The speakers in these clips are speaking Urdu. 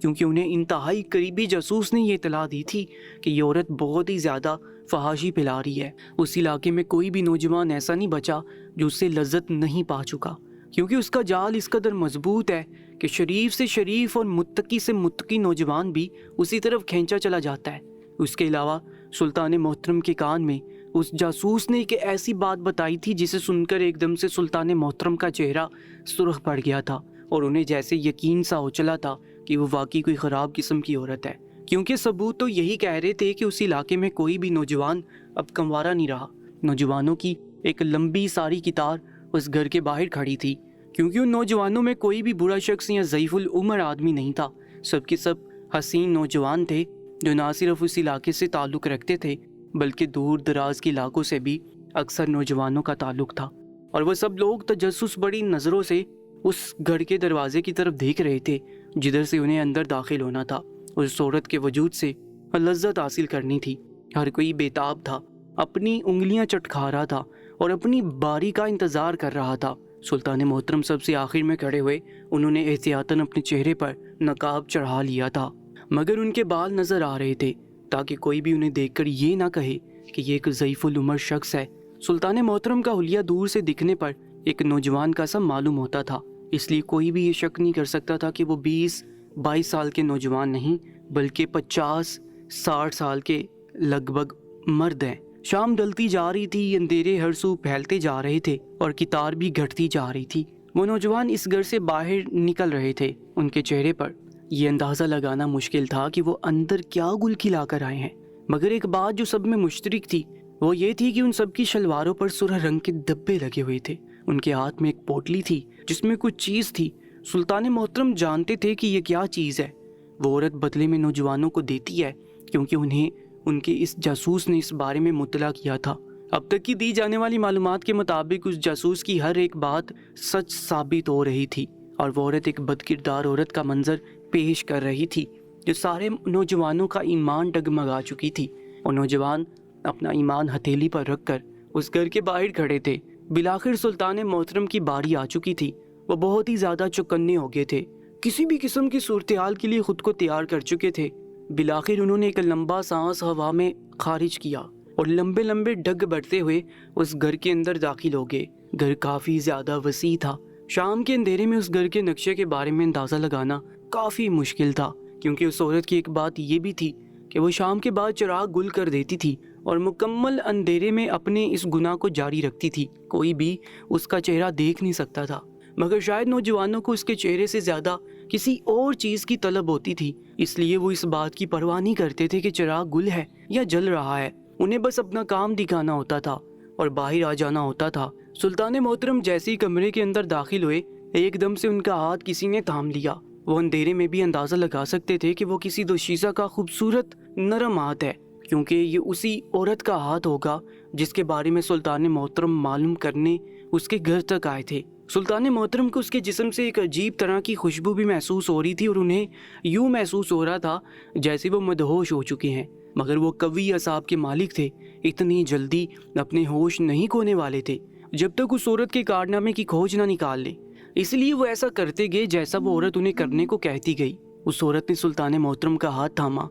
کیونکہ انہیں انتہائی قریبی جاسوس نے یہ اطلاع دی تھی کہ یہ عورت بہت ہی زیادہ فحاشی پھیلا رہی ہے۔ اس علاقے میں کوئی بھی نوجوان ایسا نہیں بچا جو اس سے لذت نہیں پا چکا، کیونکہ اس کا جال اس قدر مضبوط ہے کہ شریف سے شریف اور متقی سے متقی نوجوان بھی اسی طرف کھینچا چلا جاتا ہے۔ اس کے علاوہ سلطان محترم کے کان میں اس جاسوس نے ایک ایسی بات بتائی تھی جسے سن کر ایک دم سے سلطان محترم کا چہرہ سرخ پڑ گیا تھا، اور انہیں جیسے یقین سا ہو چلا تھا کہ وہ واقعی کوئی خراب قسم کی عورت ہے، کیونکہ ثبوت تو یہی کہہ رہے تھے کہ اس علاقے میں کوئی بھی نوجوان اب کنوارا نہیں رہا۔ نوجوانوں کی ایک لمبی ساری قطار اس گھر کے باہر کھڑی تھی، کیونکہ ان نوجوانوں میں کوئی بھی برا شخص یا ضعیف العمر آدمی نہیں تھا۔ سب کے سب حسین نوجوان تھے جو نہ صرف اس علاقے سے تعلق رکھتے تھے بلکہ دور دراز کے علاقوں سے بھی اکثر نوجوانوں کا تعلق تھا، اور وہ سب لوگ تجسس بڑی نظروں سے اس گھر کے دروازے کی طرف دیکھ رہے تھے جدھر سے انہیں اندر داخل ہونا تھا۔ اس عورت کے وجود سے لذت حاصل کرنی تھی۔ ہر کوئی بےتاب تھا، اپنی انگلیاں چٹکھا رہا تھا اور اپنی باری کا انتظار کر رہا تھا۔ سلطان محترم سب سے آخر میں کھڑے ہوئے، انہوں نے احتیاطاً اپنے چہرے پر نقاب چڑھا لیا تھا، مگر ان کے بال نظر آ رہے تھے تاکہ کوئی بھی انہیں دیکھ کر یہ نہ کہے کہ یہ ایک ضعیف العمر شخص ہے۔ سلطان محترم کا حلیہ دور سے دکھنے پر ایک نوجوان کا سا معلوم ہوتا تھا، اس لیے کوئی بھی یہ شک نہیں کر سکتا تھا کہ وہ 20-22 سال کے نوجوان نہیں بلکہ 50-60 سال کے لگ بھگ مرد ہیں۔ شام ڈلتی جا رہی تھی، اندھیرے ہر سو پھیلتے جا رہے تھے اور قطار بھی گھٹتی جا رہی تھی۔ وہ نوجوان اس گھر سے باہر نکل رہے تھے۔ ان کے چہرے پر یہ اندازہ لگانا مشکل تھا کہ وہ اندر کیا گل کھلا کر آئے ہیں، مگر ایک بات جو سب میں مشترک تھی وہ یہ تھی کہ ان سب کی شلواروں پر سرخ رنگ کے دبے لگے ہوئے تھے۔ ان کے ہاتھ میں ایک پوٹلی تھی جس میں کچھ چیز تھی۔ سلطان محترم جانتے تھے کہ یہ کیا چیز ہے۔ وہ عورت بدلے میں نوجوانوں کو دیتی ہے کیونکہ انہیں ان کے اس جاسوس نے اس بارے میں مطلع کیا تھا۔ اب تک کی دی جانے والی معلومات کے مطابق اس جاسوس کی ہر ایک بات سچ ثابت ہو رہی تھی، اور وہ عورت ایک بد کردار عورت کا منظر پیش کر رہی تھی جو سارے نوجوانوں کا ایمان ڈگمگا چکی تھی۔ اور نوجوان اپنا ایمان ہتھیلی پر رکھ کر اس گھر کے باہر کھڑے تھے۔ بالآخر سلطان محترم کی باری آ چکی تھی۔ وہ بہت ہی زیادہ چوکنے ہو گئے تھے، کسی بھی قسم کی صورتحال کے لیے خود کو تیار کر چکے تھے۔ بالآخر انہوں نے ایک لمبا سانس ہوا میں خارج کیا اور لمبے لمبے ڈگ بڑھتے ہوئے اس گھر کے اندر داخل ہو گئے۔ گھر کافی زیادہ وسیع تھا۔ شام کے اندھیرے میں اس گھر کے نقشے کے بارے میں اندازہ لگانا کافی مشکل تھا، کیونکہ اس عورت کی ایک بات یہ بھی تھی کہ وہ شام کے بعد چراغ گل کر دیتی تھی اور مکمل اندھیرے میں اپنے اس گناہ کو جاری رکھتی تھی۔ کوئی بھی اس کا چہرہ دیکھ نہیں سکتا تھا، مگر شاید نوجوانوں کو اس کے چہرے سے زیادہ کسی اور چیز کی طلب ہوتی تھی، اس لیے وہ اس بات کی پرواہ نہیں کرتے تھے کہ چراغ گل ہے یا جل رہا ہے۔ انہیں بس اپنا کام دکھانا ہوتا تھا اور باہر آ جانا ہوتا تھا۔ سلطان محترم جیسے ہی کمرے کے اندر داخل ہوئے، ایک دم سے ان کا ہاتھ کسی نے تھام لیا۔ وہ اندھیرے میں بھی اندازہ لگا سکتے تھے کہ وہ کسی دوشیزہ کا خوبصورت نرم ہاتھ ہے، کیونکہ یہ اسی عورت کا ہاتھ ہوگا جس کے بارے میں سلطان محترم معلوم کرنے اس کے گھر تک آئے تھے۔ سلطان محترم کو اس کے جسم سے ایک عجیب طرح کی خوشبو بھی محسوس ہو رہی تھی، اور انہیں یوں محسوس ہو رہا تھا جیسے وہ مدہوش ہو چکے ہیں، مگر وہ قوی اعصاب کے مالک تھے، اتنی جلدی اپنے ہوش نہیں کھونے والے تھے جب تک اس عورت کے کارنامے کی کھوج نہ نکال لیں۔ اس لیے وہ ایسا کرتے گئے جیسا وہ عورت انہیں کرنے کو کہتی گئی۔ اس عورت نے سلطان محترم کا ہاتھ تھاما،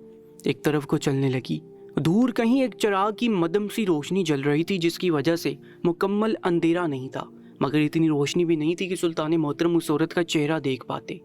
ایک طرف کو چلنے لگی۔ دور کہیں ایک چراغ کی مدھم سی روشنی جل رہی تھی جس کی وجہ سے مکمل اندھیرا نہیں تھا، مگر اتنی روشنی بھی نہیں تھی کہ سلطان محترم اس عورت کا چہرہ دیکھ پاتے۔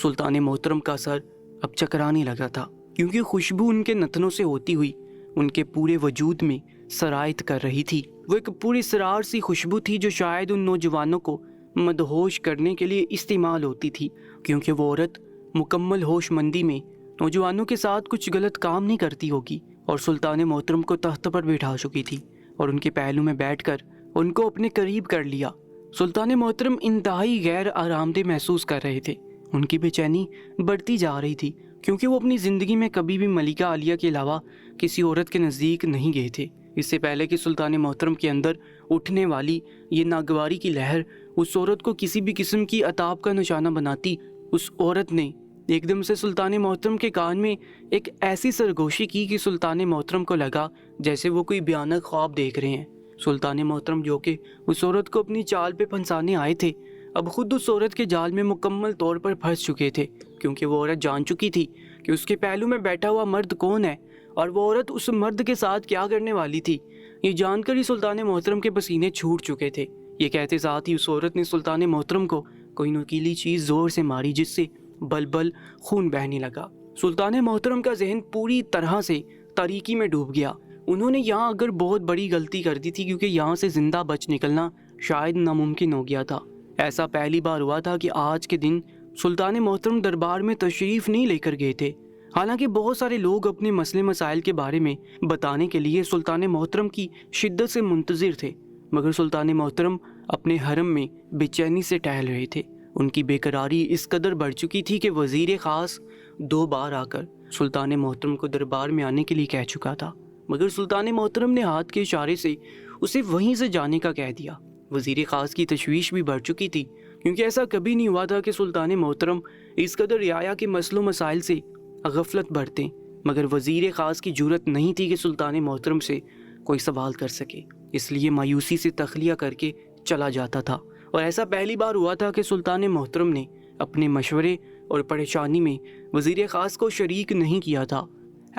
سلطان محترم کا سر اب چکرانے لگا تھا، کیونکہ خوشبو ان کے نتنوں سے ہوتی ہوئی ان کے پورے وجود میں سرایت کر رہی تھی۔ وہ ایک پوری اسرار سی خوشبو تھی جو شاید ان نوجوانوں کو مدہوش کرنے کے لیے استعمال ہوتی تھی، کیونکہ وہ عورت مکمل ہوش مندی میں نوجوانوں کے ساتھ کچھ غلط کام نہیں کرتی ہوگی، اور سلطان محترم کو تخت پر بٹھا چکی تھی اور ان کے پہلو میں بیٹھ کر ان کو اپنے قریب کر لیا۔ سلطان محترم انتہائی غیر آرام دہ محسوس کر رہے تھے۔ ان کی بے چینی بڑھتی جا رہی تھی، کیونکہ وہ اپنی زندگی میں کبھی بھی ملکہ عالیہ کے علاوہ کسی عورت کے نزدیک نہیں گئے تھے۔ اس سے پہلے کہ سلطان محترم کے اندر اٹھنے والی یہ ناگواری کی لہر اس عورت کو کسی بھی قسم کی عتاب کا نشانہ بناتی، اس عورت نے ایک دم سے سلطان محترم کے کان میں ایک ایسی سرگوشی کی کہ سلطان محترم کو لگا جیسے وہ کوئی بھیانک خواب دیکھ رہے ہیں۔ سلطان محترم جو کہ اس عورت کو اپنی چال پہ پھنسانے آئے تھے، اب خود اس عورت کے جال میں مکمل طور پر پھنس چکے تھے، کیونکہ وہ عورت جان چکی تھی کہ اس کے پہلو میں بیٹھا ہوا مرد کون ہے اور وہ عورت اس مرد کے ساتھ کیا کرنے والی تھی۔ یہ جان کر ہی سلطان محترم کے پسینے چھوٹ چکے تھے۔ یہ کہتے ساتھ ہی اس عورت نے سلطان محترم کو کوئی نوکیلی چیز زور سے ماری، جس سے بل خون بہنے لگا۔ سلطان محترم کا ذہن پوری طرح سے تاریکی میں ڈوب گیا۔ انہوں نے یہاں اگر بہت بڑی غلطی کر دی تھی، کیونکہ یہاں سے زندہ بچ نکلنا شاید ناممکن ہو گیا تھا۔ ایسا پہلی بار ہوا تھا کہ آج کے دن سلطان محترم دربار میں تشریف نہیں لے کر گئے تھے۔ حالانکہ بہت سارے لوگ اپنے مسئلے مسائل کے بارے میں بتانے کے لیے سلطان محترم کی شدت سے منتظر تھے، مگر سلطان محترم اپنے حرم میں بے چینی سے ٹہل رہے تھے۔ ان کی بے قراری اس قدر بڑھ چکی تھی کہ وزیر خاص 2 بار آ کر سلطان محترم کو دربار میں آنے کے لیے کہہ چکا تھا، مگر سلطان محترم نے ہاتھ کے اشارے سے اسے وہیں سے جانے کا کہہ دیا۔ وزیر خاص کی تشویش بھی بڑھ چکی تھی، کیونکہ ایسا کبھی نہیں ہوا تھا کہ سلطان محترم اس قدر رعایا کے مسئلوں مسائل سے غفلت برتیں، مگر وزیر خاص کی جرأت نہیں تھی کہ سلطان محترم سے کوئی سوال کر سکے، اس لیے مایوسی سے تخلیہ کر کے چلا جاتا تھا۔ اور ایسا پہلی بار ہوا تھا کہ سلطان محترم نے اپنے مشورے اور پریشانی میں وزیر خاص کو شریک نہیں کیا تھا۔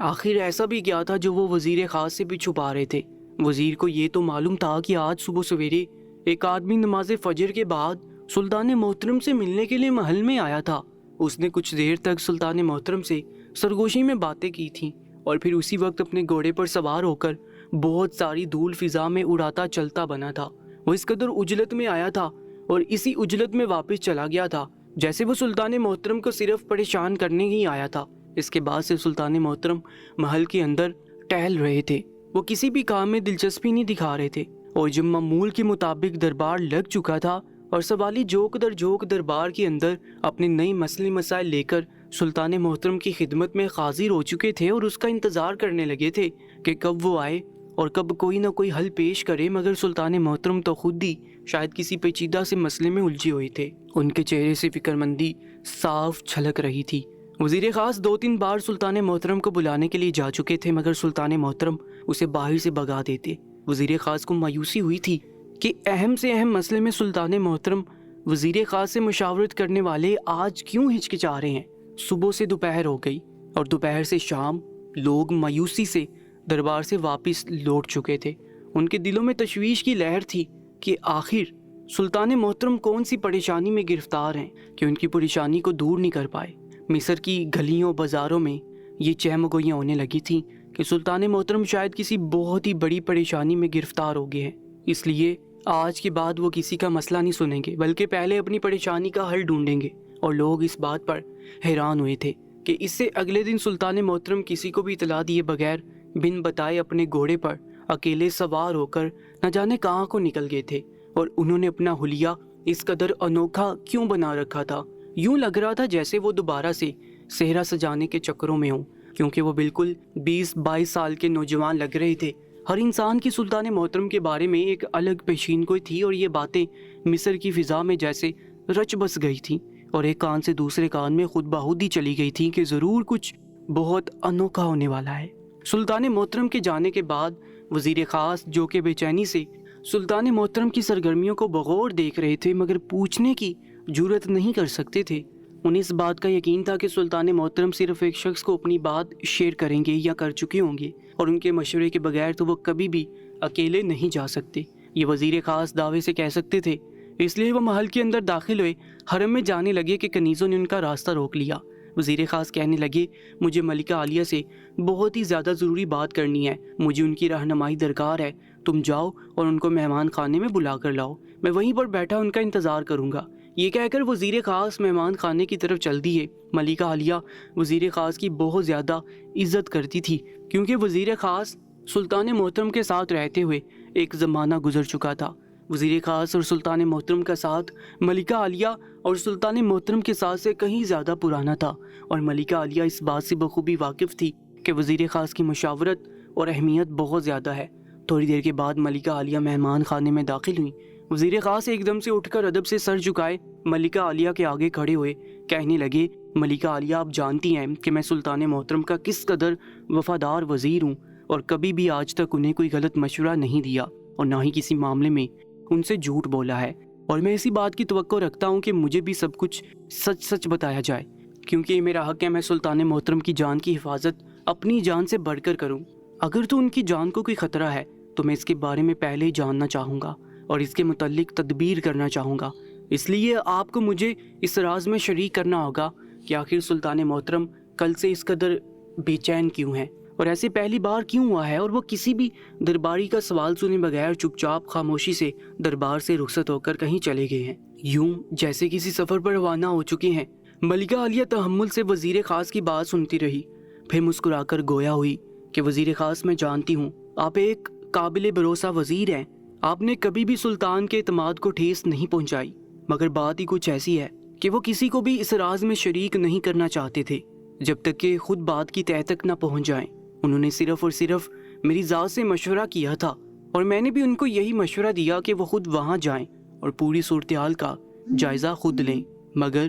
آخر ایسا بھی کیا تھا جو وہ وزیر خاص سے بھی چھپا رہے تھے؟ وزیر کو یہ تو معلوم تھا کہ آج صبح سویرے ایک آدمی نماز فجر کے بعد سلطان محترم سے ملنے کے لیے محل میں آیا تھا۔ اس نے کچھ دیر تک سلطان محترم سے سرگوشی میں باتیں کی تھیں اور پھر اسی وقت اپنے گھوڑے پر سوار ہو کر بہت ساری دھول فضا میں اڑاتا چلتا بنا تھا۔ وہ اس قدر عجلت میں آیا تھا اور اسی عجلت میں واپس چلا گیا تھا، جیسے وہ سلطان محترم کو صرف پریشان کرنے ہی آیا تھا۔ اس کے بعد سے سلطان محترم محل کے اندر ٹہل رہے تھے، وہ کسی بھی کام میں دلچسپی نہیں دکھا رہے تھے، اور جب معمول کے مطابق دربار لگ چکا تھا اور سوالی جوک در جوک دربار کے اندر اپنے نئی مسئلے مسائل لے کر سلطان محترم کی خدمت میں حاضر ہو چکے تھے اور اس کا انتظار کرنے لگے تھے کہ کب وہ آئے اور کب کوئی نہ کوئی حل پیش کرے، مگر سلطان محترم تو خود ہی شاید کسی پیچیدہ سے مسئلے میں الجھے ہوئے تھے۔ ان کے چہرے سے فکرمندی صاف چھلک رہی تھی۔ وزیر خاص 2-3 بار سلطان محترم کو بلانے کے لیے جا چکے تھے، مگر سلطان محترم اسے باہر سے بھگا دیتے۔ وزیر خاص کو مایوسی ہوئی تھی کہ اہم سے اہم مسئلے میں سلطان محترم وزیر خاص سے مشاورت کرنے والے آج کیوں ہچکچا رہے ہیں۔ صبح سے دوپہر ہو گئی اور دوپہر سے شام، لوگ مایوسی سے دربار سے واپس لوٹ چکے تھے۔ ان کے دلوں میں تشویش کی لہر تھی کہ آخر سلطان محترم کون سی پریشانی میں گرفتار ہیں کہ ان کی پریشانی کو دور نہیں کر پائے۔ مصر کی گلیوں بازاروں میں یہ چہمگوئیاں ہونے لگی تھیں کہ سلطان محترم شاید کسی بہت ہی بڑی پریشانی میں گرفتار ہو گئے ہیں، اس لیے آج کے بعد وہ کسی کا مسئلہ نہیں سنیں گے، بلکہ پہلے اپنی پریشانی کا حل ڈھونڈیں گے۔ اور لوگ اس بات پر حیران ہوئے تھے کہ اس سے اگلے دن سلطان محترم کسی کو بھی اطلاع دیے بغیر بن بتائے اپنے گھوڑے پر اکیلے سوار ہو کر نہ جانے کہاں کو نکل گئے تھے، اور انہوں نے اپنا حلیہ اس قدر انوکھا کیوں بنا رکھا تھا؟ یوں لگ رہا تھا جیسے وہ دوبارہ سے صحرا سجانے کے چکروں میں ہوں، کیونکہ وہ بالکل 20-22 سال کے نوجوان لگ رہے تھے۔ ہر انسان کی سلطان محترم کے بارے میں ایک الگ پیشین گوئی تھی، اور یہ باتیں مصر کی فضا میں جیسے رچ بس گئی تھیں اور ایک کان سے دوسرے کان میں خود بخود ہی چلی گئی تھی کہ ضرور کچھ بہت انوکھا ہونے والا ہے۔ سلطان محترم کے جانے کے بعد وزیر خاص، جو کہ بے چینی سے سلطان محترم کی سرگرمیوں کو بغور دیکھ رہے تھے مگر پوچھنے کی جرأت نہیں کر سکتے تھے، انہیں اس بات کا یقین تھا کہ سلطان محترم صرف ایک شخص کو اپنی بات شیئر کریں گے یا کر چکے ہوں گے، اور ان کے مشورے کے بغیر تو وہ کبھی بھی اکیلے نہیں جا سکتے۔ یہ وزیر خاص دعوے سے کہہ سکتے تھے، اس لیے وہ محل کے اندر داخل ہوئے۔ حرم میں جانے لگے کہ کنیزوں نے ان کا راستہ روک لیا۔ وزیر خاص کہنے لگے، مجھے ملکہ عالیہ سے بہت ہی زیادہ ضروری بات کرنی ہے، مجھے ان کی رہنمائی درکار ہے، تم جاؤ اور ان کو مہمان خانے میں بلا کر لاؤ، میں وہیں پر بیٹھا ان کا انتظار کروں گا۔ یہ کہہ کر وزیر خاص مہمان خانے کی طرف چل دیے۔ ملکہ عالیہ وزیر خاص کی بہت زیادہ عزت کرتی تھی، کیونکہ وزیر خاص سلطان محترم کے ساتھ رہتے ہوئے ایک زمانہ گزر چکا تھا۔ وزیر خاص اور سلطان محترم کا ساتھ ملکہ عالیہ اور سلطان محترم کے ساتھ سے کہیں زیادہ پرانا تھا، اور ملکہ عالیہ اس بات سے بخوبی واقف تھی کہ وزیر خاص کی مشاورت اور اہمیت بہت زیادہ ہے۔ تھوڑی دیر کے بعد ملکہ عالیہ مہمان خانے میں داخل ہوئیں۔ وزیر خاص ایک دم سے اٹھ کر ادب سے سر جھکائے ملکہ عالیہ کے آگے کھڑے ہوئے، کہنے لگے، ملکہ عالیہ، آپ جانتی ہیں کہ میں سلطان محترم کا کس قدر وفادار وزیر ہوں، اور کبھی بھی آج تک انہیں کوئی غلط مشورہ نہیں دیا اور نہ ہی کسی معاملے میں ان سے جھوٹ بولا ہے۔ اور میں اسی بات کی توقع رکھتا ہوں کہ مجھے بھی سب کچھ سچ سچ بتایا جائے، کیونکہ یہ میرا حق ہے میں سلطان محترم کی جان کی حفاظت اپنی جان سے بڑھ کر کروں۔ اگر تو ان کی جان کو کوئی خطرہ ہے تو میں اس کے بارے میں پہلے ہی جاننا چاہوں گا اور اس کے متعلق تدبیر کرنا چاہوں گا۔ اس لیے آپ کو مجھے اس راز میں شریک کرنا ہوگا کہ آخر سلطان محترم کل سے اس قدر بے چین کیوں ہیں، اور ایسے پہلی بار کیوں ہوا ہے، اور وہ کسی بھی درباری کا سوال سنے بغیر چپ چاپ خاموشی سے دربار سے رخصت ہو کر کہیں چلے گئے ہیں، یوں جیسے کسی سفر پر روانہ ہو چکے ہیں۔ ملکہ عالیہ تحمل سے وزیر خاص کی بات سنتی رہی، پھر مسکرا کر گویا ہوئی کہ وزیر خاص میں جانتی ہوں آپ ایک قابل بھروسہ وزیر ہیں، آپ نے کبھی بھی سلطان کے اعتماد کو ٹھیس نہیں پہنچائی، مگر بات ہی کچھ ایسی ہے کہ وہ کسی کو بھی اس راز میں شریک نہیں کرنا چاہتے تھے جب تک کہ خود بات کی تہہ تک نہ پہنچ جائیں۔ انہوں نے صرف اور صرف میری ذات سے مشورہ کیا تھا اور میں نے بھی ان کو یہی مشورہ دیا کہ وہ خود وہاں جائیں اور پوری صورتحال کا جائزہ خود لیں۔ مگر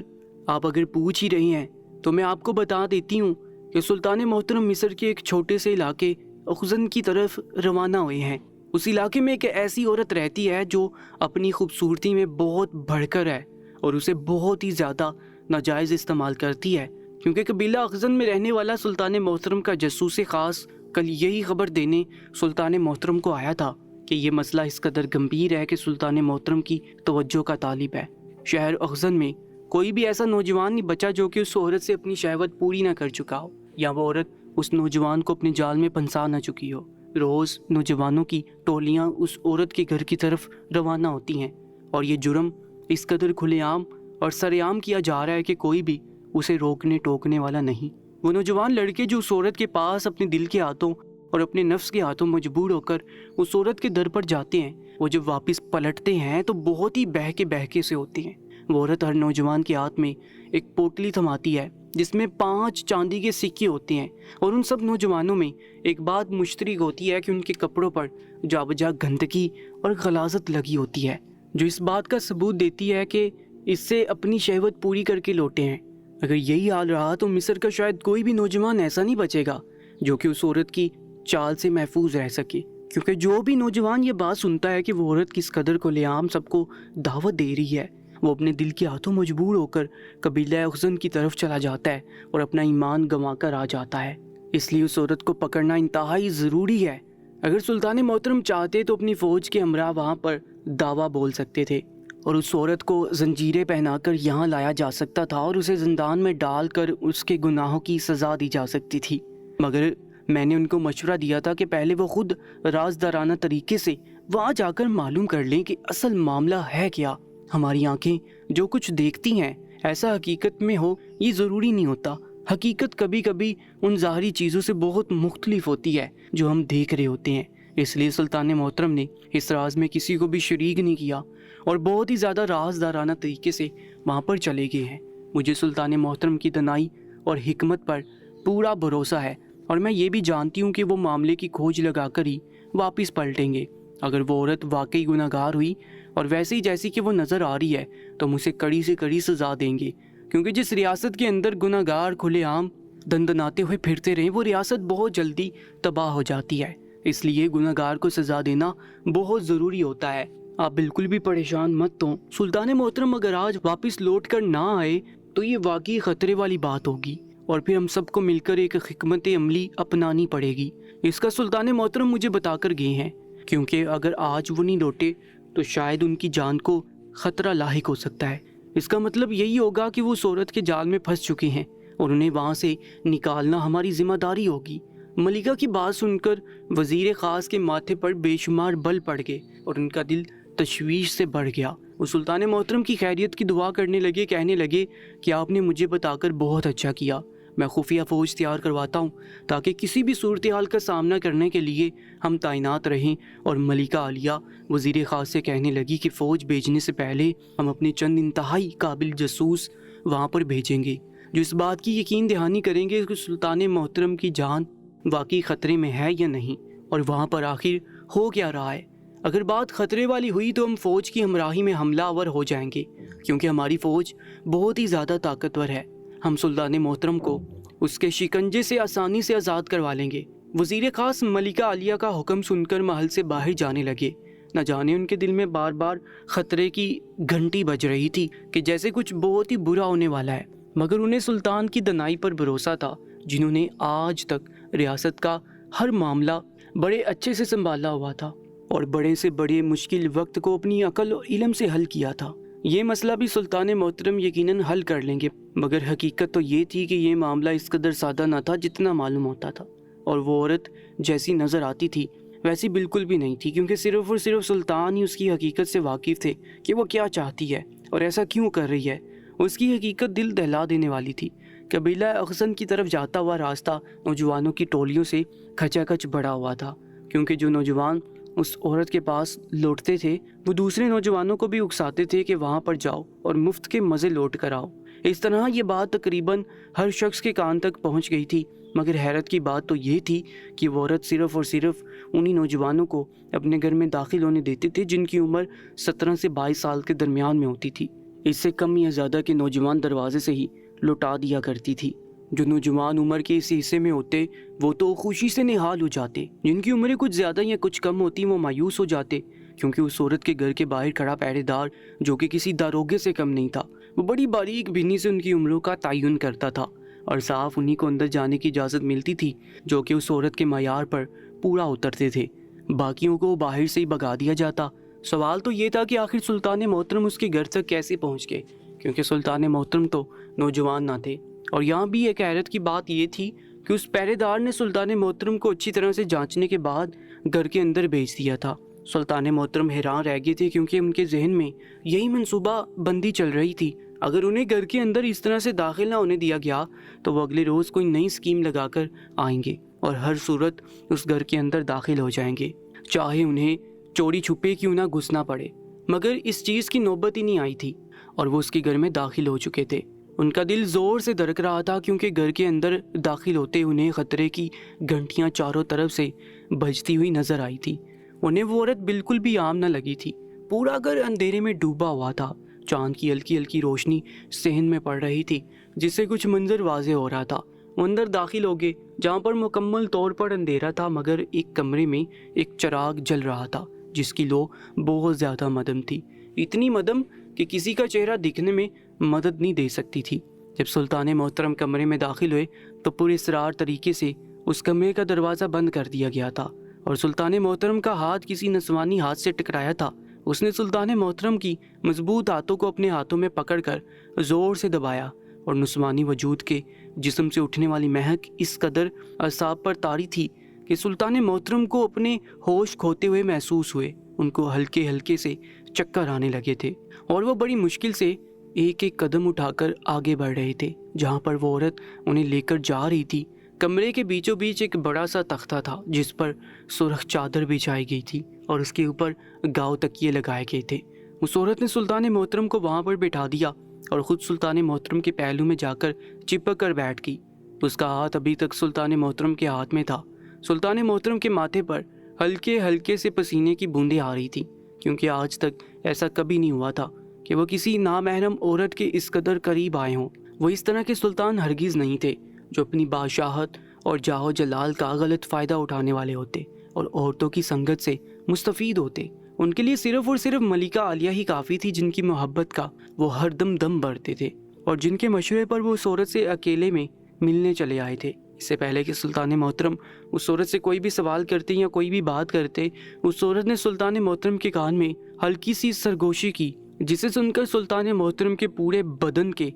آپ اگر پوچھ ہی رہی ہیں تو میں آپ کو بتا دیتی ہوں کہ سلطان محترم مصر کے ایک چھوٹے سے علاقے اخزن کی طرف روانہ ہوئے ہیں۔ اس علاقے میں ایک ایسی عورت رہتی ہے جو اپنی خوبصورتی میں بہت بڑھ کر ہے اور اسے بہت ہی زیادہ ناجائز استعمال کرتی ہے، کیونکہ قبیلہ اخزن میں رہنے والا سلطان محترم کا جاسوس خاص کل یہی خبر دینے سلطان محترم کو آیا تھا کہ یہ مسئلہ اس قدر گمبھیر ہے کہ سلطان محترم کی توجہ کا طالب ہے۔ شہر اخزن میں کوئی بھی ایسا نوجوان نہیں بچا جو کہ اس عورت سے اپنی شہوت پوری نہ کر چکا ہو، یا وہ عورت اس نوجوان کو اپنے جال میں پھنسا نہ چکی ہو۔ روز نوجوانوں کی ٹولیاں اس عورت کے گھر کی طرف روانہ ہوتی ہیں، اور یہ جرم اس قدر کھلے عام اور سرے عام کیا جا رہا ہے کہ کوئی بھی اسے روکنے ٹوکنے والا نہیں۔ وہ نوجوان لڑکے جو اس عورت کے پاس اپنے دل کے ہاتھوں اور اپنے نفس کے ہاتھوں مجبور ہو کر اس عورت کے در پر جاتے ہیں، وہ جب واپس پلٹتے ہیں تو بہت ہی بہکے سے ہوتے ہیں۔ وہ عورت ہر نوجوان کے ہاتھ میں ایک پوٹلی تھماتی ہے جس میں 5 چاندی کے سکے ہوتے ہیں، اور ان سب نوجوانوں میں ایک بات مشترک ہوتی ہے کہ ان کے کپڑوں پر جا بجا گندگی اور غلاظت لگی ہوتی ہے، جو اس بات کا ثبوت دیتی ہے کہ اس سے اپنی شہوت پوری کر کے لوٹے ہیں۔ اگر یہی حال رہا تو مصر کا شاید کوئی بھی نوجوان ایسا نہیں بچے گا جو کہ اس عورت کی چال سے محفوظ رہ سکے، کیونکہ جو بھی نوجوان یہ بات سنتا ہے کہ وہ عورت کس قدر کھلے عام سب کو دعوت دے رہی ہے، وہ اپنے دل کے ہاتھوں مجبور ہو کر قبیلہ اخزن کی طرف چلا جاتا ہے اور اپنا ایمان گنوا کر آ جاتا ہے۔ اس لیے اس عورت کو پکڑنا انتہائی ضروری ہے۔ اگر سلطان محترم چاہتے تو اپنی فوج کے ہمراہ وہاں پر دعویٰ بول سکتے تھے اور اس عورت کو زنجیریں پہنا کر یہاں لایا جا سکتا تھا اور اسے زندان میں ڈال کر اس کے گناہوں کی سزا دی جا سکتی تھی، مگر میں نے ان کو مشورہ دیا تھا کہ پہلے وہ خود رازدارانہ طریقے سے وہاں جا کر معلوم کر لیں کہ اصل معاملہ ہے کیا۔ ہماری آنکھیں جو کچھ دیکھتی ہیں ایسا حقیقت میں ہو یہ ضروری نہیں ہوتا۔ حقیقت کبھی کبھی ان ظاہری چیزوں سے بہت مختلف ہوتی ہے جو ہم دیکھ رہے ہوتے ہیں۔ اس لیے سلطان محترم نے اس راز میں کسی کو بھی شریک نہیں کیا اور بہت ہی زیادہ رازدارانہ طریقے سے وہاں پر چلے گئے ہیں۔ مجھے سلطان محترم کی دانائی اور حکمت پر پورا بھروسہ ہے، اور میں یہ بھی جانتی ہوں کہ وہ معاملے کی کھوج لگا کر ہی واپس پلٹیں گے۔ اگر وہ عورت واقعی گناہ گار ہوئی اور ویسے ہی جیسی کہ وہ نظر آ رہی ہے تو ہم اسے کڑی سے کڑی سزا دیں گے، کیونکہ جس ریاست کے اندر گناہ گار کھلے عام دندناتے ہوئے پھرتے رہیں وہ ریاست بہت جلدی تباہ ہو جاتی ہے۔ اس لیے گناہ گار کو سزا دینا بہت ضروری ہوتا ہے۔ آپ بالکل بھی پریشان مت ہوں، سلطان محترم اگر آج واپس لوٹ کر نہ آئے تو یہ واقعی خطرے والی بات ہوگی، اور پھر ہم سب کو مل کر ایک حکمت عملی اپنانی پڑے گی۔ اس کا سلطان محترم مجھے بتا کر گئے ہیں، کیونکہ اگر آج وہ نہیں لوٹے تو شاید ان کی جان کو خطرہ لاحق ہو سکتا ہے۔ اس کا مطلب یہی ہوگا کہ وہ اس عورت کے جال میں پھنس چکے ہیں اور انہیں وہاں سے نکالنا ہماری ذمہ داری ہوگی۔ ملکہ کی بات سن کر وزیر خاص کے ماتھے پر بے شمار بل پڑ گئے اور ان کا دل تشویش سے بڑھ گیا۔ وہ سلطان محترم کی خیریت کی دعا کرنے لگے، کہنے لگے کہ آپ نے مجھے بتا کر بہت اچھا کیا، میں خفیہ فوج تیار کرواتا ہوں تاکہ کسی بھی صورتحال کا سامنا کرنے کے لیے ہم تعینات رہیں۔ اور ملکہ عالیہ وزیر خاص سے کہنے لگی کہ فوج بھیجنے سے پہلے ہم اپنے چند انتہائی قابل جاسوس وہاں پر بھیجیں گے جو اس بات کی یقین دہانی کریں گے کہ سلطان محترم کی جان واقعی خطرے میں ہے یا نہیں، اور وہاں پر آخر ہو کیا رہا ہے۔ اگر بات خطرے والی ہوئی تو ہم فوج کی ہمراہی میں حملہ آور ہو جائیں گے، کیونکہ ہماری فوج بہت ہی زیادہ طاقتور ہے۔ ہم سلطان محترم کو اس کے شکنجے سے آسانی سے آزاد کروا لیں گے۔ وزیر خاص ملکہ عالیہ کا حکم سن کر محل سے باہر جانے لگے۔ نہ جانے ان کے دل میں بار بار خطرے کی گھنٹی بج رہی تھی کہ جیسے کچھ بہت ہی برا ہونے والا ہے، مگر انہیں سلطان کی دنائی پر بھروسہ تھا، جنہوں نے آج تک ریاست کا ہر معاملہ بڑے اچھے سے سنبھالا ہوا تھا اور بڑے سے بڑے مشکل وقت کو اپنی عقل و علم سے حل کیا تھا۔ یہ مسئلہ بھی سلطان محترم یقیناً حل کر لیں گے، مگر حقیقت تو یہ تھی کہ یہ معاملہ اس قدر سادہ نہ تھا جتنا معلوم ہوتا تھا، اور وہ عورت جیسی نظر آتی تھی ویسی بالکل بھی نہیں تھی، کیونکہ صرف اور صرف سلطان ہی اس کی حقیقت سے واقف تھے کہ وہ کیا چاہتی ہے اور ایسا کیوں کر رہی ہے۔ اس کی حقیقت دل دہلا دینے والی تھی۔ قبیلہ اخزن کی طرف جاتا ہوا راستہ نوجوانوں کی ٹولیوں سے کھچا کھچ بڑا ہوا تھا، کیونکہ جو نوجوان اس عورت کے پاس لوٹتے تھے وہ دوسرے نوجوانوں کو بھی اکساتے تھے کہ وہاں پر جاؤ اور مفت کے مزے لوٹ کر آؤ۔ اس طرح یہ بات تقریباً ہر شخص کے کان تک پہنچ گئی تھی، مگر حیرت کی بات تو یہ تھی کہ وہ عورت صرف اور صرف انہی نوجوانوں کو اپنے گھر میں داخل ہونے دیتے تھے جن کی عمر 17 سے 22 سال کے درمیان میں ہوتی تھی۔ اس سے کم یا زیادہ کے نوجوان دروازے سے ہی لوٹا دیا کرتی تھی۔ جو نوجوان عمر کے اس حصے میں ہوتے وہ تو خوشی سے نہال ہو جاتے، جن کی عمریں کچھ زیادہ یا کچھ کم ہوتی وہ مایوس ہو جاتے، کیونکہ اس عورت کے گھر کے باہر کھڑا پہرے دار جو کہ کسی داروغے سے کم نہیں تھا، وہ بڑی باریک بینی سے ان کی عمروں کا تعین کرتا تھا اور صاف انہی کو اندر جانے کی اجازت ملتی تھی جو کہ اس عورت کے معیار پر پورا اترتے تھے، باقیوں کو باہر سے ہی بھگا دیا جاتا۔ سوال تو یہ تھا کہ آخر سلطان محترم اس کے گھر تک کیسے پہنچ گئے، کیونکہ سلطان محترم تو نوجوان نہ تھے۔ اور یہاں بھی ایک حیرت کی بات یہ تھی کہ اس پہرے دار نے سلطان محترم کو اچھی طرح سے جانچنے کے بعد گھر کے اندر بھیج دیا تھا۔ سلطان محترم حیران رہ گئے تھے، کیونکہ ان کے ذہن میں یہی منصوبہ بندی چل رہی تھی۔ اگر انہیں گھر کے اندر اس طرح سے داخل نہ ہونے دیا گیا تو وہ اگلے روز کوئی نئی اسکیم لگا کر آئیں گے اور ہر صورت اس گھر کے اندر داخل ہو جائیں گے، چاہے انہیں چوری چھپے کیوں نہ گھسنا پڑے۔ مگر اس چیز کی نوبت ہی نہیں آئی تھی اور وہ اس کے گھر میں داخل ہو چکے تھے۔ ان کا دل زور سے دھڑک رہا تھا، کیونکہ گھر کے اندر داخل ہوتے انہیں خطرے کی گھنٹیاں چاروں طرف سے بجتی ہوئی نظر آئی تھی۔ انہیں وہ عورت بالکل بھی عام نہ لگی تھی۔ پورا گھر اندھیرے میں ڈوبا ہوا تھا، چاند کی ہلکی ہلکی روشنی صحن میں پڑ رہی تھی جس سے کچھ منظر واضح ہو رہا تھا۔ وہ اندر داخل ہو گئے جہاں پر مکمل طور پر اندھیرا تھا، مگر ایک کمرے میں ایک چراغ جل رہا تھا جس کی لو بہت زیادہ مدھم تھی، اتنی مدھم کہ کسی کا چہرہ دکھنے میں مدد نہیں دے سکتی تھی۔ جب سلطان محترم کمرے میں داخل ہوئے تو پورے اسرار طریقے سے اس کمرے کا دروازہ بند کر دیا گیا تھا اور سلطان محترم کا ہاتھ کسی نسوانی ہاتھ سے ٹکرایا تھا۔ اس نے سلطان محترم کی مضبوط ہاتھوں کو اپنے ہاتھوں میں پکڑ کر زور سے دبایا اور نسوانی وجود کے جسم سے اٹھنے والی مہک اس قدر اعصاب پر طاری تھی کہ سلطان محترم کو اپنے ہوش کھوتے ہوئے محسوس ہوئے۔ ان کو ہلکے ہلکے سے چکر آنے لگے تھے اور وہ بڑی مشکل سے ایک ایک قدم اٹھا کر آگے بڑھ رہے تھے جہاں پر وہ عورت انہیں لے کر جا رہی تھی۔ کمرے کے بیچوں بیچ ایک بڑا سا تختہ تھا جس پر سرخ چادر بچھائی گئی تھی اور اس کے اوپر گاؤ تکیے لگائے گئے تھے۔ اس عورت نے سلطان محترم کو وہاں پر بٹھا دیا اور خود سلطان محترم کے پہلو میں جا کر چپک کر بیٹھ گئی۔ اس کا ہاتھ ابھی تک سلطان محترم کے ہاتھ میں تھا۔ سلطان محترم کے ماتھے پر ہلکے ہلکے سے پسینے کی بوندیں آ رہی تھی، کیونکہ آج تک ایسا کبھی نہیں ہوا تھا کہ وہ کسی نامحرم عورت کے اس قدر قریب آئے ہوں۔ وہ اس طرح کے سلطان ہرگز نہیں تھے جو اپنی بادشاہت اور جاہ و جلال کا غلط فائدہ اٹھانے والے ہوتے اور عورتوں کی سنگت سے مستفید ہوتے۔ ان کے لیے صرف اور صرف ملکہ عالیہ ہی کافی تھی، جن کی محبت کا وہ ہر دم دم بھرتے تھے اور جن کے مشورے پر وہ اس عورت سے اکیلے میں ملنے چلے آئے تھے۔ اس سے پہلے کہ سلطان محترم اس عورت سے کوئی بھی سوال کرتے یا کوئی بھی بات کرتے، اس عورت نے سلطان محترم کے کان میں ہلکی سی سرگوشی کی، جسے سن کر سلطان محترم کے پورے بدن کے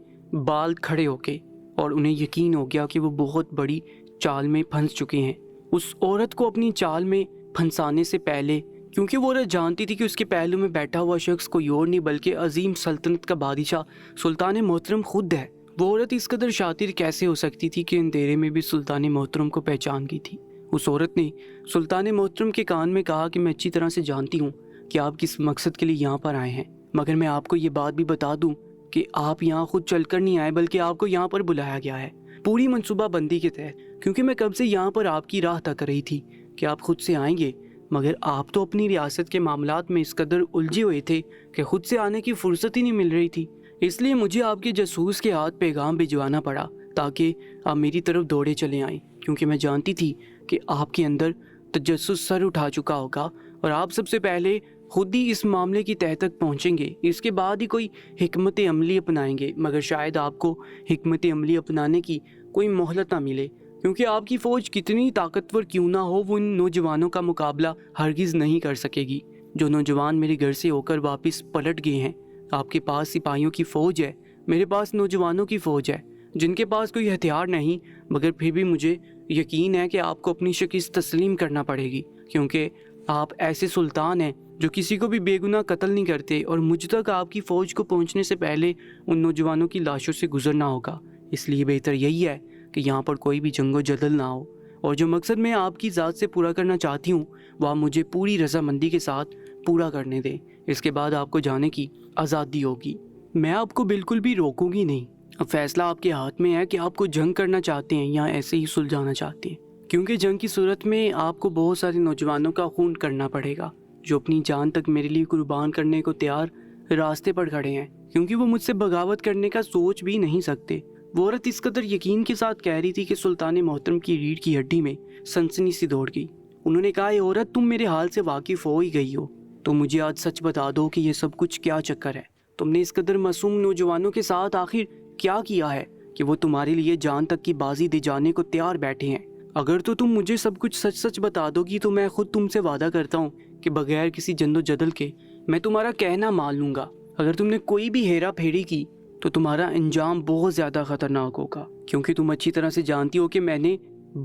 بال کھڑے ہو گئے اور انہیں یقین ہو گیا کہ وہ بہت بڑی چال میں پھنس چکے ہیں۔ اس عورت کو اپنی چال میں پھنسانے سے پہلے، کیونکہ وہ عورت جانتی تھی کہ اس کے پہلو میں بیٹھا ہوا شخص کوئی اور نہیں بلکہ عظیم سلطنت کا بادشاہ سلطان محترم خود ہے، وہ عورت اس قدر شاطر کیسے ہو سکتی تھی کہ اندھیرے میں بھی سلطان محترم کو پہچان گئی تھی۔ اس عورت نے سلطان محترم کے کان میں کہا کہ میں اچھی طرح سے جانتی ہوں کہ آپ کس مقصد کے لیے یہاں پر آئے ہیں، مگر میں آپ کو یہ بات بھی بتا دوں کہ آپ یہاں خود چل کر نہیں آئے بلکہ آپ کو یہاں پر بلایا گیا ہے پوری منصوبہ بندی کے تحت، کیونکہ میں کب سے یہاں پر آپ کی راہ تک رہی تھی کہ آپ خود سے آئیں گے، مگر آپ تو اپنی ریاست کے معاملات میں اس قدر الجھے ہوئے تھے کہ خود سے آنے کی فرصت ہی نہیں مل رہی تھی۔ اس لیے مجھے آپ کے جاسوس کے ہاتھ پیغام بھجوانا پڑا تاکہ آپ میری طرف دوڑے چلے آئیں، کیونکہ میں جانتی تھی کہ آپ کے اندر تجسس سر اٹھا چکا ہوگا اور آپ سب سے پہلے خود ہی اس معاملے کی تہہ تک پہنچیں گے، اس کے بعد ہی کوئی حکمت عملی اپنائیں گے، مگر شاید آپ کو حکمت عملی اپنانے کی کوئی مہلت نہ ملے، کیونکہ آپ کی فوج کتنی طاقتور کیوں نہ ہو، وہ ان نوجوانوں کا مقابلہ ہرگز نہیں کر سکے گی جو نوجوان میرے گھر سے ہو کر واپس پلٹ گئے ہیں۔ آپ کے پاس سپاہیوں کی فوج ہے، میرے پاس نوجوانوں کی فوج ہے جن کے پاس کوئی ہتھیار نہیں، مگر پھر بھی مجھے یقین ہے کہ آپ کو اپنی شکست تسلیم کرنا پڑے گی، کیونکہ آپ ایسے سلطان ہیں جو کسی کو بھی بے گناہ قتل نہیں کرتے، اور مجھ تک آپ کی فوج کو پہنچنے سے پہلے ان نوجوانوں کی لاشوں سے گزرنا ہوگا۔ اس لیے بہتر یہی ہے کہ یہاں پر کوئی بھی جنگ و جدل نہ ہو، اور جو مقصد میں آپ کی ذات سے پورا کرنا چاہتی ہوں وہ آپ مجھے پوری رضامندی کے ساتھ پورا کرنے دیں۔ اس کے بعد آپ کو جانے کی آزادی ہوگی، میں آپ کو بالکل بھی روکوں گی نہیں۔ اب فیصلہ آپ کے ہاتھ میں ہے کہ آپ کو جنگ کرنا چاہتے ہیں یا ایسے ہی سلجھانا چاہتے ہیں، کیونکہ جنگ کی صورت میں آپ کو بہت سارے نوجوانوں کا خون کرنا پڑے گا جو اپنی جان تک میرے لیے قربان کرنے کو تیار راستے پر کھڑے ہیں، کیونکہ وہ مجھ سے بغاوت کرنے کا سوچ بھی نہیں سکتے۔ وہ عورت اس قدر یقین کے ساتھ کہہ رہی تھی کہ سلطان محترم کی ریڑھ کی ہڈی میں سنسنی سی دوڑ گئی۔ انہوں نے کہا، اے عورت، تم میرے حال سے واقف ہو ہی گئی ہو، تو مجھے آج سچ بتا دو کہ یہ سب کچھ کیا چکر ہے؟ تم نے اس قدر معصوم نوجوانوں کے ساتھ آخر کیا کیا ہے کہ وہ تمہارے لیے جان تک کی بازی دے جانے کو تیار بیٹھے ہیں؟ اگر تو تم مجھے سب کچھ سچ سچ بتا دو گی تو میں خود تم سے وعدہ کرتا ہوں کہ بغیر کسی جد و جدل کے میں تمہارا کہنا مان لوں گا۔ اگر تم نے کوئی بھی ہیرا پھیری کی تو تمہارا انجام بہت زیادہ خطرناک ہوگا، کیونکہ تم اچھی طرح سے جانتی ہو کہ میں نے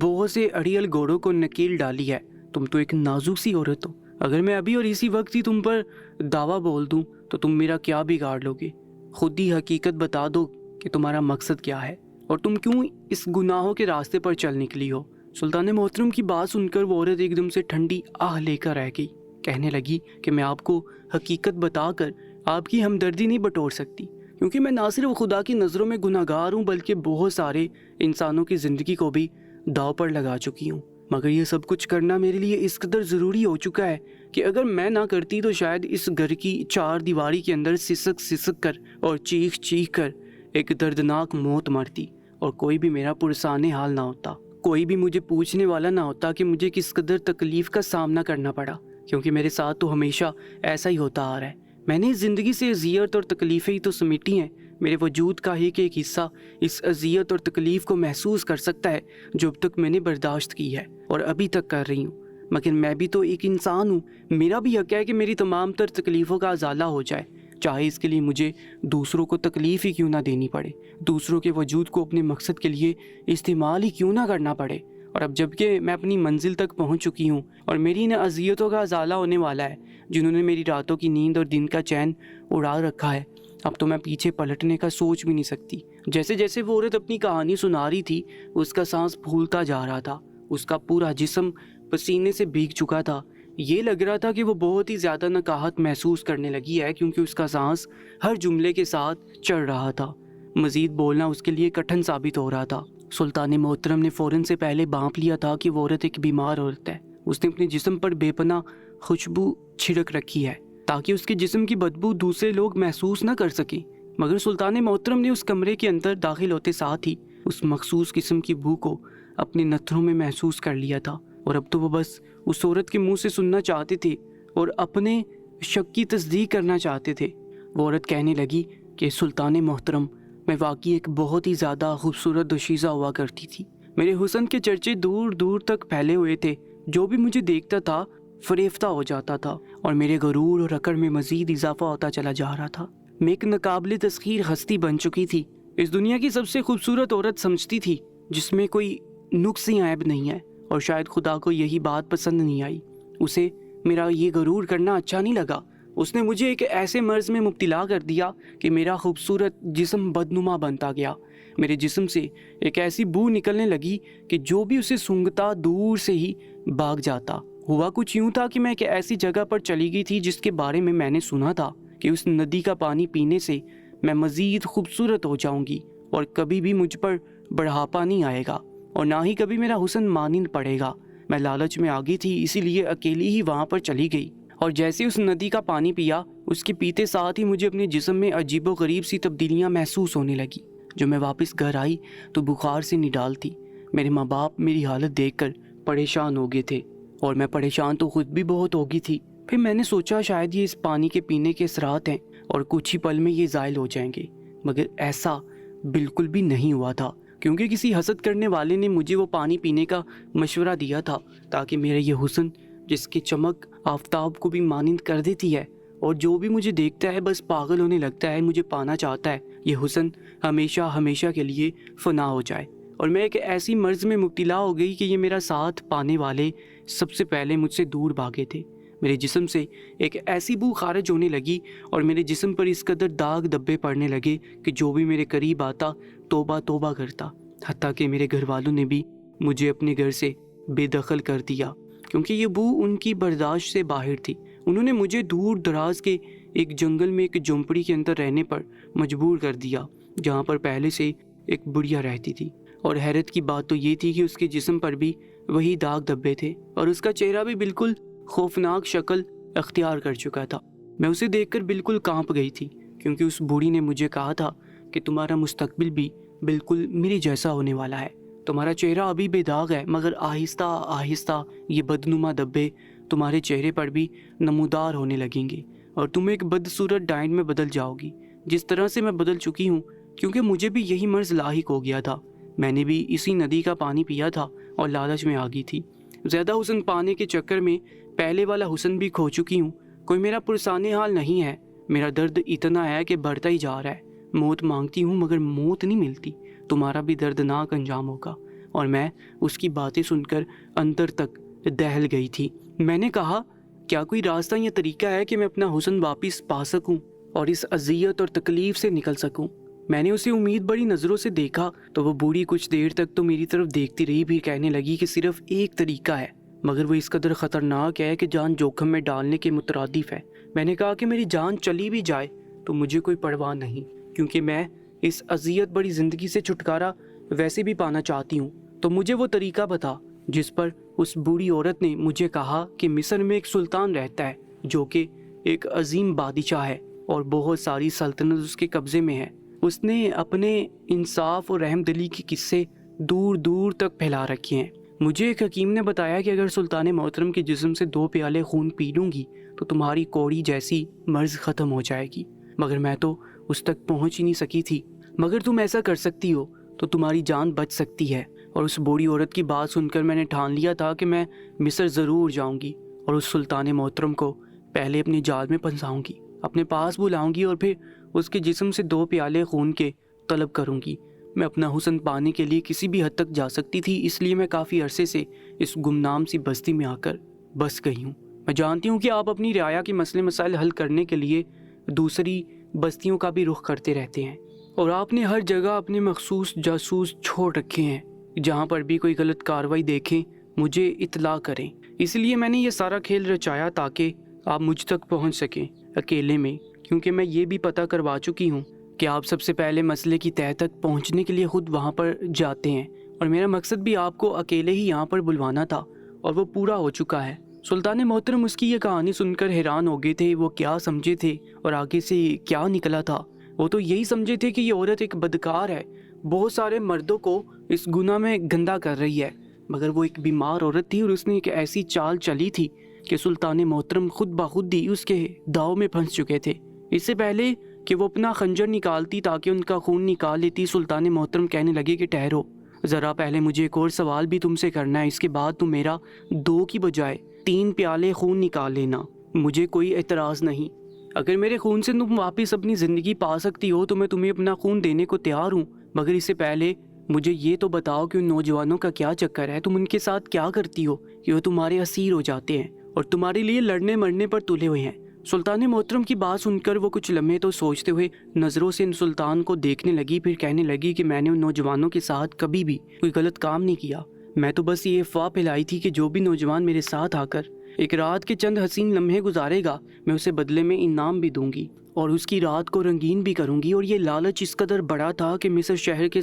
بہت سے اڑیل گھوڑوں کو نکیل ڈالی ہے۔ تم تو ایک نازک سی عورت ہو، اگر میں ابھی اور اسی وقت ہی تم پر دعویٰ بول دوں تو تم میرا کیا بگاڑ لو گے؟ خود ہی حقیقت بتا دو کہ تمہارا مقصد کیا ہے اور تم کیوں اس گناہوں کے راستے پر چل نکلی ہو۔ سلطان محترم کی بات سن کر وہ عورت ایک دم سے ٹھنڈی آہ لے کر رہ گئی، کہنے لگی کہ میں آپ کو حقیقت بتا کر آپ کی ہمدردی نہیں بٹور سکتی، کیونکہ میں نہ صرف خدا کی نظروں میں گناہ گار ہوں بلکہ بہت سارے انسانوں کی زندگی کو بھی داؤ پر لگا چکی ہوں، مگر یہ سب کچھ کرنا میرے لیے اس قدر ضروری ہو چکا ہے کہ اگر میں نہ کرتی تو شاید اس گھر کی چار دیواری کے اندر سسک سسک کر اور چیخ چیخ کر ایک دردناک موت مرتی، اور کوئی بھی میرا پرسان حال نہ ہوتا، کوئی بھی مجھے پوچھنے والا نہ ہوتا کہ مجھے کس قدر تکلیف کا سامنا کرنا پڑا، کیونکہ میرے ساتھ تو ہمیشہ ایسا ہی ہوتا آ رہا ہے۔ میں نے اس زندگی سے اذیت اور تکلیفیں ہی تو سمیٹی ہیں، میرے وجود کا ہی ایک حصہ اس اذیت اور تکلیف کو محسوس کر سکتا ہے جو اب تک میں نے برداشت کی ہے اور ابھی تک کر رہی ہوں، مگر میں بھی تو ایک انسان ہوں، میرا بھی حق ہے کہ میری تمام تر تکلیفوں کا ازالہ ہو جائے، چاہے اس کے لیے مجھے دوسروں کو تکلیف ہی کیوں نہ دینی پڑے، دوسروں کے وجود کو اپنے مقصد کے لیے استعمال ہی کیوں نہ کرنا پڑے۔ اور اب جب کہ میں اپنی منزل تک پہنچ چکی ہوں اور میری ان اذیتوں کا ازالہ ہونے والا ہے جنہوں نے میری راتوں کی نیند اور دن کا چین اڑا رکھا ہے، اب تو میں پیچھے پلٹنے کا سوچ بھی نہیں سکتی۔ جیسے جیسے وہ عورت اپنی کہانی سنا رہی تھی اس کا سانس پھولتا جا رہا تھا، اس کا پورا جسم پسینے سے بھیگ چکا تھا، یہ لگ رہا تھا کہ وہ بہت ہی زیادہ نکاہت محسوس کرنے لگی ہے، کیونکہ اس کا سانس ہر جملے کے ساتھ چڑھ رہا تھا، مزید بولنا اس کے لیے کٹھن ثابت ہو رہا تھا۔ سلطان محترم نے فوراً سے پہلے بانپ لیا تھا کہ وہ عورت ایک بیمار عورت ہے، اس نے اپنے جسم پر بے پناہ خوشبو چھڑک رکھی ہے تاکہ اس کے جسم کی بدبو دوسرے لوگ محسوس نہ کر سکیں، مگر سلطان محترم نے اس کمرے کے اندر داخل ہوتے ساتھ ہی اس مخصوص قسم کی بو کو اپنے نتھروں میں محسوس کر لیا تھا، اور اب تو وہ بس اس عورت کے منہ سے سننا چاہتے تھے اور اپنے شک کی تصدیق کرنا چاہتے تھے۔ وہ عورت کہنے لگی کہ سلطان محترم، میں واقعی ایک بہت ہی زیادہ خوبصورت دوشیزہ ہوا کرتی تھی، میرے حسن کے چرچے دور دور تک پھیلے ہوئے تھے، جو بھی مجھے دیکھتا تھا فریفتہ ہو جاتا تھا اور میرے غرور اور اکڑ میں مزید اضافہ ہوتا چلا جا رہا تھا۔ میں ایک ناقابل تسخیر ہستی بن چکی تھی، اس دنیا کی سب سے خوبصورت عورت سمجھتی تھی جس میں کوئی نقص یا عیب نہیں ہے، اور شاید خدا کو یہی بات پسند نہیں آئی، اسے میرا یہ غرور کرنا اچھا نہیں لگا، اس نے مجھے ایک ایسے مرض میں مبتلا کر دیا کہ میرا خوبصورت جسم بدنما بنتا گیا، میرے جسم سے ایک ایسی بو نکلنے لگی کہ جو بھی اسے سونگھتا دور سے ہی بھاگ جاتا۔ ہوا کچھ یوں تھا کہ میں ایک ایسی جگہ پر چلی گئی تھی جس کے بارے میں نے سنا تھا کہ اس ندی کا پانی پینے سے میں مزید خوبصورت ہو جاؤں گی اور کبھی بھی مجھ پر بڑھاپا نہیں آئے گا اور نہ ہی کبھی میرا حسن مانند پڑے گا۔ میں لالچ میں آ گئی تھی، اسی لیے اکیلی ہی وہاں پر چلی گئی، اور جیسے اس ندی کا پانی پیا اس کے پیتے ساتھ ہی مجھے اپنے جسم میں عجیب و غریب سی تبدیلیاں محسوس ہونے لگی۔ جو میں واپس گھر آئی تو بخار سے نڈال تھی، میرے ماں باپ میری حالت دیکھ کر پریشان ہو گئے تھے، اور میں پریشان تو خود بھی بہت ہو گئی تھی، پھر میں نے سوچا شاید یہ اس پانی کے پینے کے اثرات ہیں اور کچھ ہی پل میں یہ زائل ہو جائیں گے، مگر ایسا بالکل بھی نہیں ہوا تھا، کیونکہ کسی حسد کرنے والے نے مجھے وہ پانی پینے کا مشورہ دیا تھا تاکہ میرا یہ حسن، جس کی چمک آفتاب کو بھی مانند کر دیتی ہے اور جو بھی مجھے دیکھتا ہے بس پاگل ہونے لگتا ہے، مجھے پانا چاہتا ہے، یہ حسن ہمیشہ ہمیشہ کے لیے فنا ہو جائے۔ اور میں ایک ایسی مرض میں مبتلا ہو گئی کہ یہ میرا ساتھ پانے والے سب سے پہلے مجھ سے دور بھاگے تھے۔ میرے جسم سے ایک ایسی بو خارج ہونے لگی اور میرے جسم پر اس قدر داغ دبے پڑنے لگے کہ جو بھی میرے قریب آتا توبہ توبہ کرتا، حتیٰ کہ میرے گھر والوں نے بھی مجھے اپنے گھر سے بے دخل کر دیا، کیونکہ یہ بو ان کی برداشت سے باہر تھی۔ انہوں نے مجھے دور دراز کے ایک جنگل میں ایک جھونپڑی کے اندر رہنے پر مجبور کر دیا، جہاں پر پہلے سے ایک بڑھیا رہتی تھی، اور حیرت کی بات تو یہ تھی کہ اس کے جسم پر بھی وہی داغ دبے تھے اور اس کا چہرہ بھی بالکل خوفناک شکل اختیار کر چکا تھا۔ میں اسے دیکھ کر بالکل کانپ گئی تھی، کیونکہ اس بوڑھی نے مجھے کہا تھا کہ تمہارا مستقبل بھی بالکل میری جیسا ہونے والا ہے، تمہارا چہرہ ابھی بے داغ ہے مگر آہستہ آہستہ یہ بدنما دبے تمہارے چہرے پر بھی نمودار ہونے لگیں گے اور تم ایک بدصورت ڈائن میں بدل جاؤ گی، جس طرح سے میں بدل چکی ہوں، کیونکہ مجھے بھی یہی مرض لاحق ہو گیا تھا۔ میں نے بھی اسی ندی کا پانی پیا تھا اور لالچ میں آ گئی تھی۔ زیادہ حسن پانے کے چکر میں پہلے والا حسن بھی کھو چکی ہوں۔ کوئی میرا پرسان حال نہیں ہے، میرا درد اتنا ہے کہ بڑھتا ہی جا رہا ہے۔ موت مانگتی ہوں مگر موت نہیں ملتی، تمہارا بھی دردناک انجام ہوگا۔ اور میں اس کی باتیں سن کر اندر تک دہل گئی تھی۔ میں نے کہا، کیا کوئی راستہ یا طریقہ ہے کہ میں اپنا حسن واپس پا سکوں اور اس اذیت اور تکلیف سے نکل سکوں؟ میں نے اسے امید بڑی نظروں سے دیکھا تو وہ بوڑھی کچھ دیر تک تو میری طرف دیکھتی رہی، بھی کہنے لگی کہ صرف ایک طریقہ ہے، مگر وہ اس قدر خطرناک ہے کہ جان جوخم میں ڈالنے کے مترادف ہے۔ میں نے کہا کہ میری جان چلی بھی جائے تو مجھے کوئی پرواہ نہیں، کیونکہ میں اس اذیت بڑی زندگی سے چھٹکارا ویسے بھی پانا چاہتی ہوں۔ تو مجھے وہ طریقہ بتا۔ جس پر اس بوڑھی عورت نے مجھے کہا کہ مصر میں ایک سلطان رہتا ہے جو کہ ایک عظیم بادشاہ ہے اور بہت ساری سلطنت اس کے قبضے میں ہے۔ اس نے اپنے انصاف اور رحم دلی کے قصے دور دور تک پھیلا رکھے ہیں۔ مجھے ایک حکیم نے بتایا کہ اگر سلطان محترم کے جسم سے 2 پیالے خون پی لوں گی تو تمہاری کوڑی جیسی مرض ختم ہو جائے گی، مگر میں تو اس تک پہنچ ہی نہیں سکی تھی۔ مگر تم ایسا کر سکتی ہو تو تمہاری جان بچ سکتی ہے۔ اور اس بوڑھی عورت کی بات سن کر میں نے ٹھان لیا تھا کہ میں مصر ضرور جاؤں گی اور اس سلطان محترم کو پہلے اپنے جال میں پھنساؤں گی، اپنے پاس بلاؤں گی اور پھر اس کے جسم سے 2 پیالے خون کے طلب کروں گی۔ میں اپنا حسن پانے کے لیے کسی بھی حد تک جا سکتی تھی، اس لیے میں کافی عرصے سے اس گمنام سی بستی میں آ کر بس گئی ہوں۔ میں جانتی ہوں کہ آپ اپنی رعایا کے مسئلے مسائل حل کرنے کے لیے دوسری بستیوں کا بھی رخ کرتے رہتے ہیں، اور آپ نے ہر جگہ اپنے مخصوص جاسوس چھوڑ رکھے ہیں، جہاں پر بھی کوئی غلط کارروائی دیکھیں مجھے اطلاع کریں۔ اس لیے میں نے یہ سارا کھیل رچایا تاکہ آپ مجھ تک پہنچ سکیں اکیلے میں، کیونکہ میں یہ بھی پتہ کروا چکی ہوں کہ آپ سب سے پہلے مسئلے کی تہہ تک پہنچنے کے لیے خود وہاں پر جاتے ہیں، اور میرا مقصد بھی آپ کو اکیلے ہی یہاں پر بلوانا تھا اور وہ پورا ہو چکا ہے۔ سلطان محترم اس کی یہ کہانی سن کر حیران ہو گئے تھے۔ وہ کیا سمجھے تھے اور آگے سے کیا نکلا تھا؟ وہ تو یہی سمجھے تھے کہ یہ عورت ایک بدکار ہے، بہت سارے مردوں کو اس گناہ میں گندا کر رہی ہے، مگر وہ ایک بیمار عورت تھی اور اس نے ایک ایسی چال چلی تھی کہ سلطان محترم خود بخود ہی اس کے داؤ میں پھنس چکے تھے۔ اس سے پہلے کہ وہ اپنا خنجر نکالتی تاکہ ان کا خون نکال لیتی، سلطان محترم کہنے لگے کہ ٹھہرو ذرا، پہلے مجھے ایک اور سوال بھی تم سے کرنا ہے، اس کے بعد تم میرا 2 کی بجائے 3 پیالے خون نکال لینا، مجھے کوئی اعتراض نہیں۔ اگر میرے خون سے تم واپس اپنی زندگی پا سکتی ہو تو میں تمہیں اپنا خون دینے کو تیار ہوں، مگر اس سے پہلے مجھے یہ تو بتاؤ کہ ان نوجوانوں کا کیا چکر ہے، تم ان کے ساتھ کیا کرتی ہو کہ وہ تمہارے اسیر ہو جاتے ہیں اور تمہارے لیے لڑنے مرنے پر تلے ہوئے ہیں۔ سلطان محترم کی بات سن کر وہ کچھ لمحے تو سوچتے ہوئے نظروں سے ان سلطان کو دیکھنے لگی، پھر کہنے لگی کہ میں نے ان نوجوانوں کے ساتھ کبھی بھی کوئی غلط کام نہیں کیا، میں تو بس یہ افواہ پھیلائی تھی کہ جو بھی نوجوان میرے ساتھ آ کر ایک رات کے چند حسین لمحے گزارے گا میں اسے بدلے میں انعام بھی دوں گی اور اس کی رات کو رنگین بھی کروں گی۔ اور یہ لالچ اس قدر بڑا تھا کہ مصر شہر کے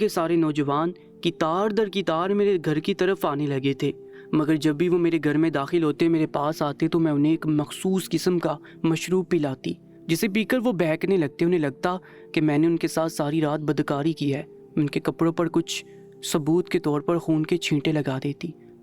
سارے نوجوان قطار در قطار میرے گھر کی طرف آنے لگے تھے، مگر جب بھی وہ میرے گھر میں داخل ہوتے، میرے پاس آتے، تو میں انہیں ایک مخصوص قسم کا مشروب پلاتی جسے پی کر وہ بہکنے لگتے۔ انہیں لگتا کہ میں نے ان کے ساتھ ساری رات بدکاری کی ہے۔ ان کے کپڑوں پر کچھ ثبوت کے طور پر خون کے چھینٹے لگا دیتی۔